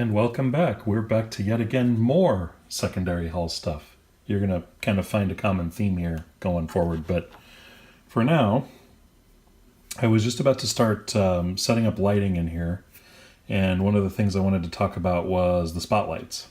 And welcome back. We're back to yet again more secondary hull stuff. You're going to kind of find a common theme here going forward, but for now, I was just about to start setting up lighting in here, and one of the things I wanted to talk about was the spotlights.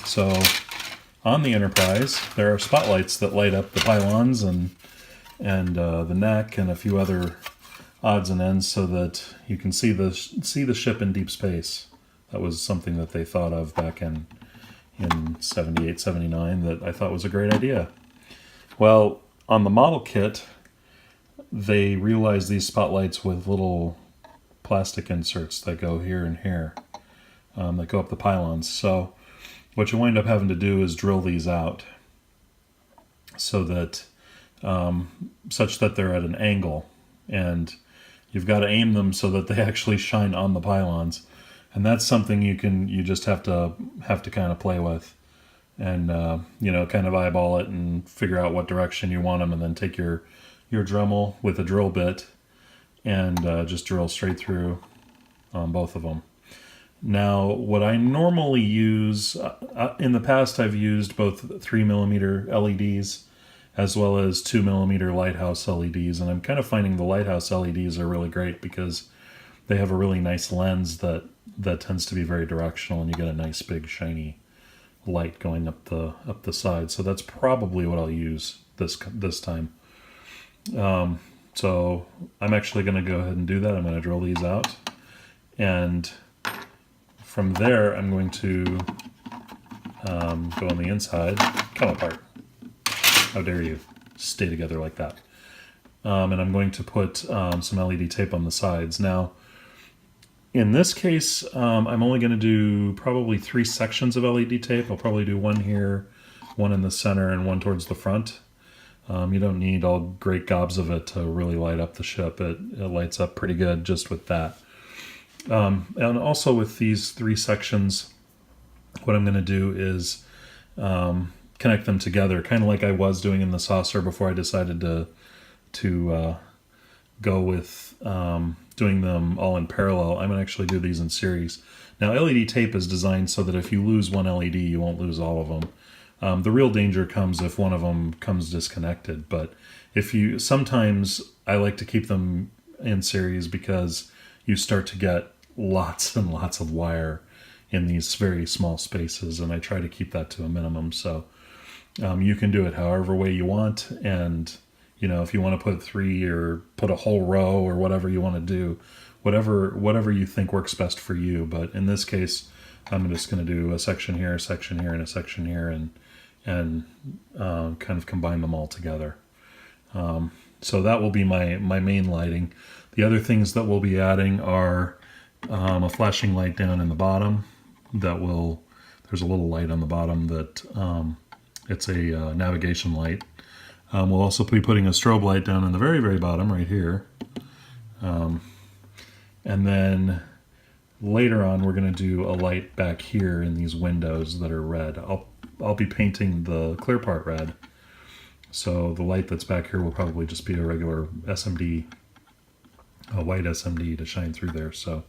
So, on the Enterprise, there are spotlights that light up the pylons and the neck and a few other odds and ends so that you can see the ship in deep space. That was something that they thought of back in 78, 79 that I thought was a great idea. Well, on the model kit, they realized these spotlights with little plastic inserts that go here and here, that go up the pylons. So what you wind up having to do is drill these out so that such that they're at an angle, and you've got to aim them so that they actually shine on the pylons. And that's something you just have to kind of play with, and kind of eyeball it and figure out what direction you want them, and then take your Dremel with a drill bit and just drill straight through on both of them. Now, what I normally use, in the past I've used both 3mm LEDs as well as 2mm lighthouse LEDs, and I'm kind of finding the lighthouse LEDs are really great because they have a really nice lens that tends to be very directional, and you get a nice big shiny light going up the side. So that's probably what I'll use this time. So I'm actually going to go ahead and do that. I'm going to drill these out, and from there I'm going to go on the inside. Come apart. How dare you stay together like that. And I'm going to put some LED tape on the sides. Now, in this case, I'm only going to do probably 3 sections of LED tape. I'll probably do one here, one in the center, and one towards the front. You don't need all great gobs of it to really light up the ship. It lights up pretty good just with that. And also with these 3 sections, what I'm going to do is connect them together, kind of like I was doing in the saucer before I decided to go with doing them all in parallel. I'm going to actually do these in series. Now, LED tape is designed so that if you lose one LED, you won't lose all of them. The real danger comes if one of them comes disconnected, but sometimes I like to keep them in series because you start to get lots and lots of wire in these very small spaces, and I try to keep that to a minimum. So you can do it however way you want, and if you want to put 3 or put a whole row or whatever you want to do, whatever you think works best for you. But in this case, I'm just going to do a section here, and a section here, and kind of combine them all together. So that will be my main lighting. The other things that we'll be adding are a flashing light down in the bottom. There's a little light on the bottom that it's a navigation light. We'll also be putting a strobe light down in the very, very bottom right here. And then later on, we're going to do a light back here in these windows that are red. I'll be painting the clear part red. So the light that's back here will probably just be a regular SMD, a white SMD to shine through there. So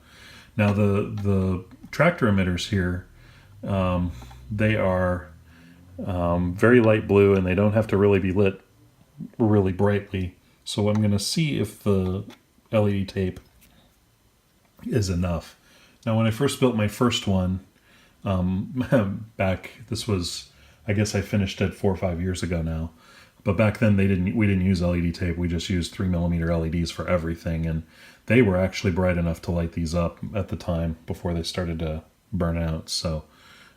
now the tractor emitters here, they are very light blue, and they don't have to really be lit really brightly. So I'm going to see if the LED tape is enough. Now, when I first built my first one, this was, I guess I finished it 4 or 5 years ago now. But back then we didn't use LED tape. We just used 3mm LEDs for everything, and they were actually bright enough to light these up at the time before they started to burn out. So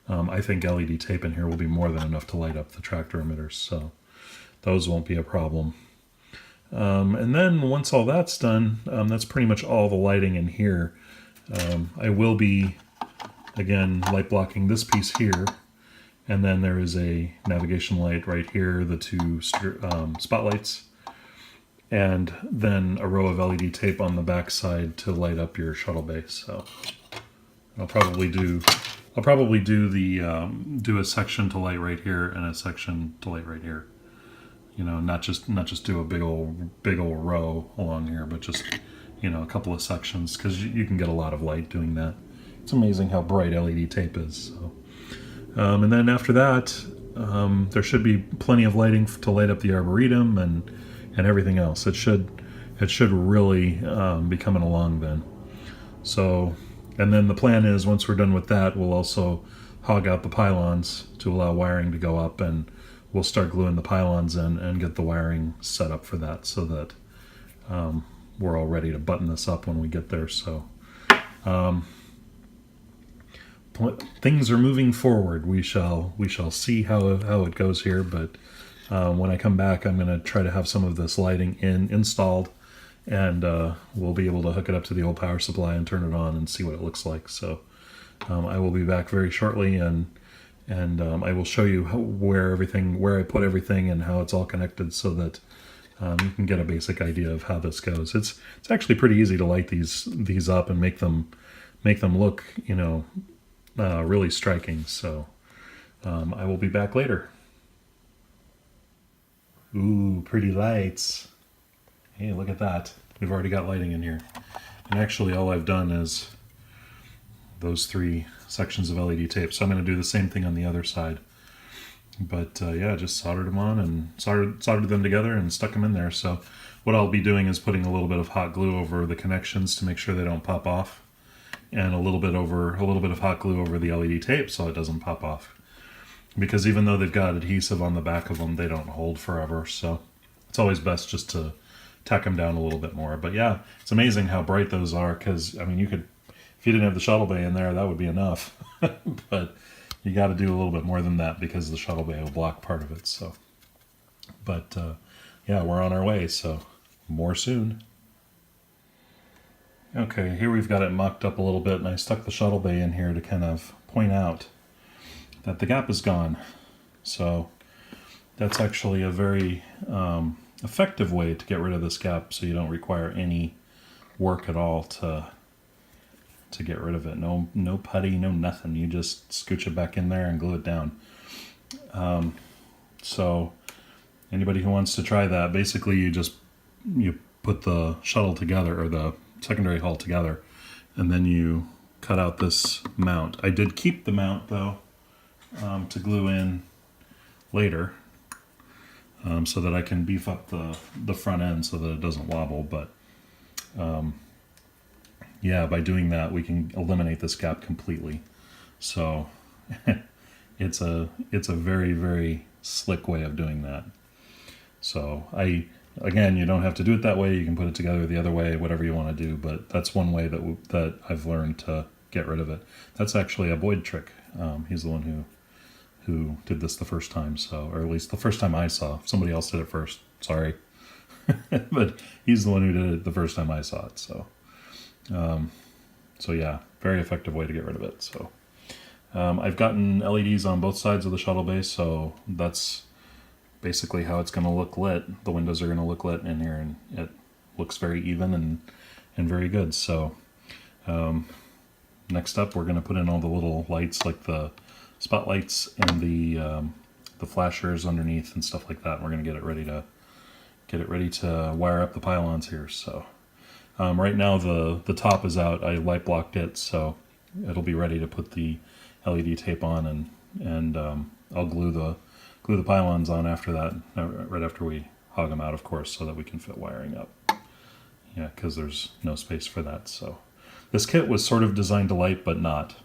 I think LED tape in here will be more than enough to light up the tractor emitters. So those won't be a problem. And then once all that's done, that's pretty much all the lighting in here. I will be, again, light blocking this piece here. And then there is a navigation light right here, the 2 spotlights, and then a row of LED tape on the back side to light up your shuttle base. So I'll probably do do a section to light right here and a section to light right here. Not just do a big old row along here, but just a couple of sections, because you can get a lot of light doing that. It's amazing how bright LED tape is. So. And then after that, there should be plenty of lighting to light up the arboretum and everything else. It should really be coming along then. So, and then the plan is once we're done with that, we'll also hog out the pylons to allow wiring to go up, and we'll start gluing the pylons in and get the wiring set up for that, so that we're all ready to button this up when we get there. So things are moving forward. We shall see how it goes here, but when I come back, I'm going to try to have some of this lighting installed, and we'll be able to hook it up to the old power supply and turn it on and see what it looks like. So I will be back very shortly, and I will show you where I put everything and how it's all connected, so that you can get a basic idea of how this goes. It's actually pretty easy to light these up and make them look, really striking. So I will be back later. Ooh, pretty lights. Hey, look at that. We've already got lighting in here. And actually all I've done is those 3 sections of LED tape. So I'm going to do the same thing on the other side. But yeah, just soldered them on and soldered them together and stuck them in there. So what I'll be doing is putting a little bit of hot glue over the connections to make sure they don't pop off, and a little bit of hot glue over the LED tape so it doesn't pop off. Because even though they've got adhesive on the back of them, they don't hold forever. So it's always best just to tack them down a little bit more. But yeah, it's amazing how bright those are, because I mean, if you didn't have the shuttle bay in there, that would be enough. But you got to do a little bit more than that, because the shuttle bay will block part of it. So, but yeah, we're on our way, so more soon. Okay, here we've got it mocked up a little bit, and I stuck the shuttle bay in here to kind of point out that the gap is gone. So that's actually a very effective way to get rid of this gap, so you don't require any work at all to get rid of it. No putty, no nothing. You just scooch it back in there and glue it down. So anybody who wants to try that, basically you put the shuttle together, or the secondary hull together, and then you cut out this mount. I did keep the mount though, to glue in later, so that I can beef up the front end so that it doesn't wobble. But yeah, by doing that, we can eliminate this gap completely. So it's a very, very slick way of doing that. So again, you don't have to do it that way. You can put it together the other way, whatever you want to do. But that's one way that I've learned to get rid of it. That's actually a Boyd trick. He's the one who did this the first time. So, or at least the first time I saw. Somebody else did it first. Sorry. But he's the one who did it the first time I saw it. So, so yeah, very effective way to get rid of it. So I've gotten LEDs on both sides of the shuttle base, so that's basically how it's going to look lit. The windows are going to look lit in here, and it looks very even and very good. So next up, we're going to put in all the little lights, like the spotlights and the flashers underneath and stuff like that. And we're going to get it ready to wire up the pylons here. So right now the top is out. I light blocked it, so it'll be ready to put the LED tape on, and I'll glue the pylons on after that, right after we hog them out, of course, so that we can fit wiring up. Yeah, because there's no space for that. So this kit was sort of designed to light, but not.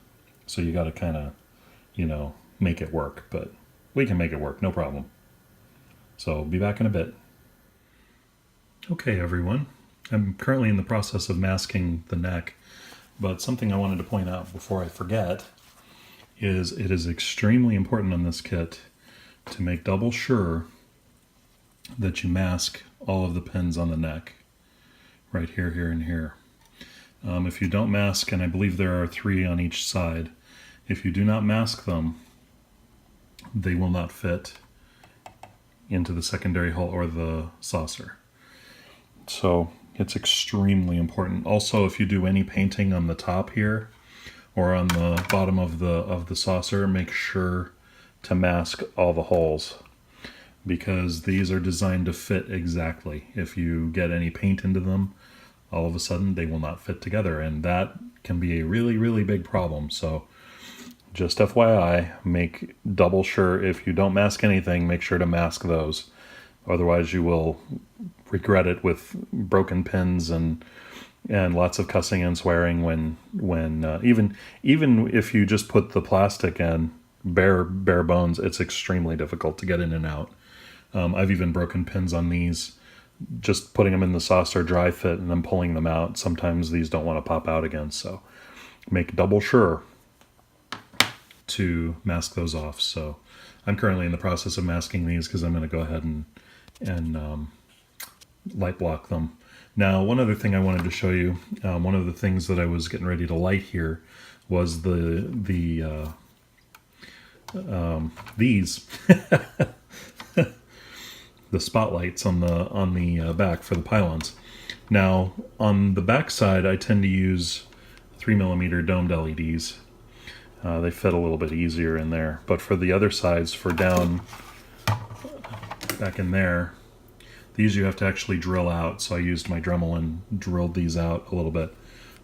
So you got to kind of, make it work. But we can make it work, no problem. So be back in a bit. Okay, everyone. I'm currently in the process of masking the neck, but something I wanted to point out before I forget is it is extremely important on this kit to make double sure that you mask all of the pins on the neck, right here, here, and here. If you don't mask, and I believe there are 3 on each side, if you do not mask them, they will not fit into the secondary hull or the saucer. So it's extremely important. Also, if you do any painting on the top here or on the bottom of the saucer, make sure to mask all the holes, because these are designed to fit exactly. If you get any paint into them, all of a sudden they will not fit together, and that can be a really, really big problem. So just FYI, make double sure if you don't mask anything, make sure to mask those. Otherwise you will regret it with broken pins and lots of cussing and swearing when even if you just put the plastic in bare bones, it's extremely difficult to get in and out. I've even broken pins on these just putting them in the saucer dry fit and then pulling them out. Sometimes these don't want to pop out again, so make double sure to mask those off. So I'm currently in the process of masking these because I'm going to go ahead and light block them. Now, one other thing I wanted to show you, one of the things that I was getting ready to light here was these the spotlights on the back for the pylons. Now, on the back side, I tend to use 3mm domed LEDs. They fit a little bit easier in there. But for the other sides, for down back in there, these you have to actually drill out. So I used my Dremel and drilled these out a little bit.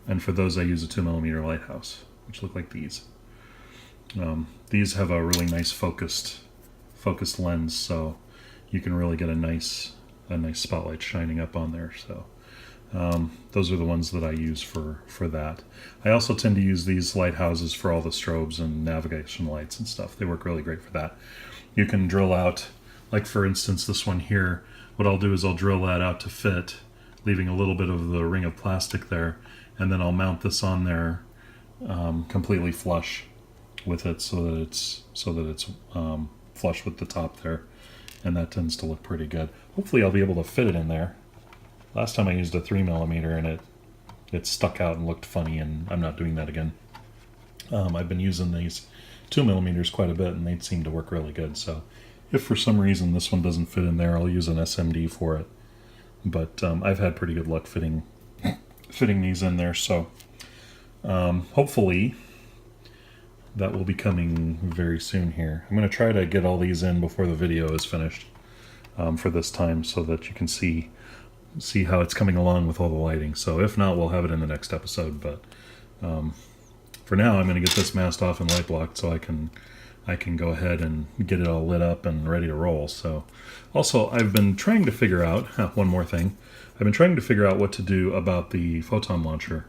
And for those, I use a 2mm lighthouse, which look like these. These have a really nice focused lens, so you can really get a nice spotlight shining up on there. So those are the ones that I use for that. I also tend to use these lighthouses for all the strobes and navigation lights and stuff. They work really great for that. You can drill out, like for instance this one here, what I'll do is I'll drill that out to fit, leaving a little bit of the ring of plastic there, and then I'll mount this on there completely flush with it so that it's flush with the top there, and that tends to look pretty good. Hopefully I'll be able to fit it in there. Last time I used a 3mm and it stuck out and looked funny, and I'm not doing that again. I've been using these 2mm quite a bit and they seem to work really good. So if for some reason this one doesn't fit in there, I'll use an SMD for it. But I've had pretty good luck fitting these in there. So hopefully that will be coming very soon here. I'm going to try to get all these in before the video is finished for this time, so that you can see how it's coming along with all the lighting. So if not, we'll have it in the next episode. But for now, I'm going to get this masked off and light blocked so I can go ahead and get it all lit up and ready to roll. So also, I've been trying to figure out one more thing. I've been trying to figure out what to do about the photon launcher.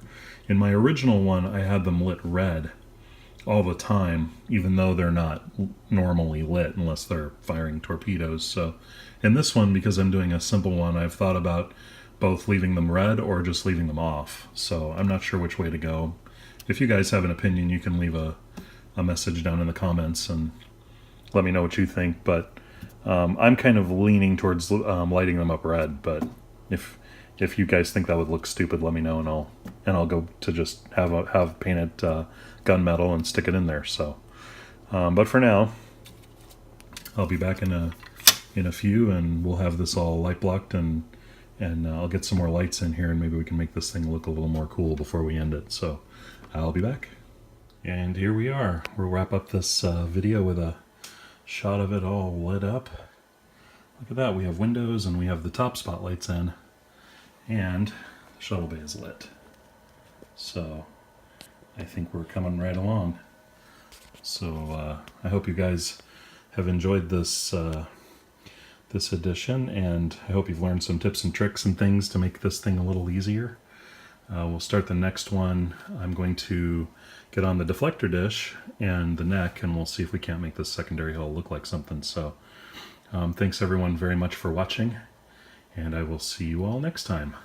In my original one, I had them lit red all the time, even though they're not normally lit unless they're firing torpedoes. So in this one, because I'm doing a simple one, I've thought about both leaving them red or just leaving them off. So I'm not sure which way to go. If you guys have an opinion, you can leave a message down in the comments and let me know what you think. But I'm kind of leaning towards lighting them up red. But if you guys think that would look stupid, let me know, and I'll go to just have painted gunmetal and stick it in there. So, but for now, I'll be back in a few, and we'll have this all light blocked, and I'll get some more lights in here, and maybe we can make this thing look a little more cool before we end it. So, I'll be back. And here we are. We'll wrap up this video with a shot of it all lit up. Look at that. We have windows and we have the top spotlights in, and the shuttle bay is lit. So I think we're coming right along. So I hope you guys have enjoyed this this edition, and I hope you've learned some tips and tricks and things to make this thing a little easier. We'll start the next one. I'm going to get on the deflector dish and the neck, and we'll see if we can't make this secondary hull look like something. So thanks everyone very much for watching, and I will see you all next time.